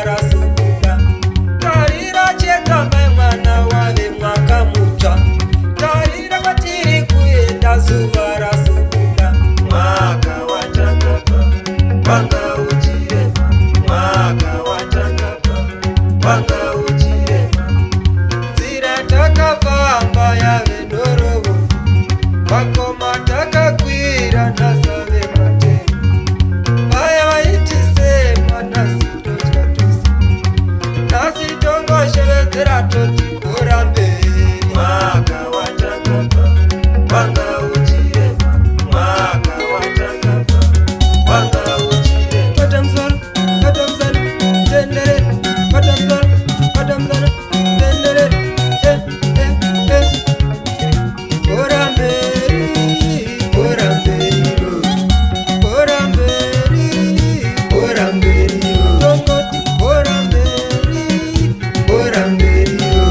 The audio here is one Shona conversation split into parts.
zuva rasubuka. Tarira chetsamba mwana wave mwakamutsva. Tarira kwatiri kuenda zuva rasubuka. Mwaka watakapa wanga uchirema. Mwaka watakapa wanga uchirema. Nzira takafamba yave ndorovo. Makoma takakwira ndasave matemo. Vaya vaitisema nhasi totya tose. Nhasi tongoshevedzera toti bhora mberi. Mwaka watakapa wanga uchirema. Mwaka watakapa wanga uchirema. Bata musoro, tenderere. Bata musoro, tenderere. Bhora mberi, bhora mberi ro. Bhora mberi, bhora mberi ro. Tongoti bhora mberi, bhora mberi ro.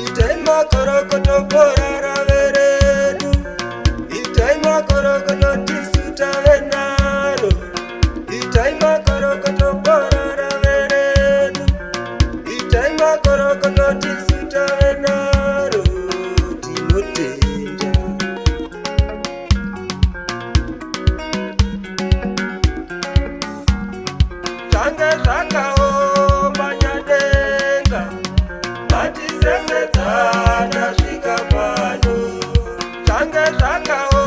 Itai makorokoto bhora rave redu. Itai makorokoto tisu tave naro. Itai makorokoto bhora rave redu. Itai makorokoto tisu tave naro. Tinotenda. Tanga zvakaoma nyadenga. Matisesedzana svika pano. Tanga zvakaoma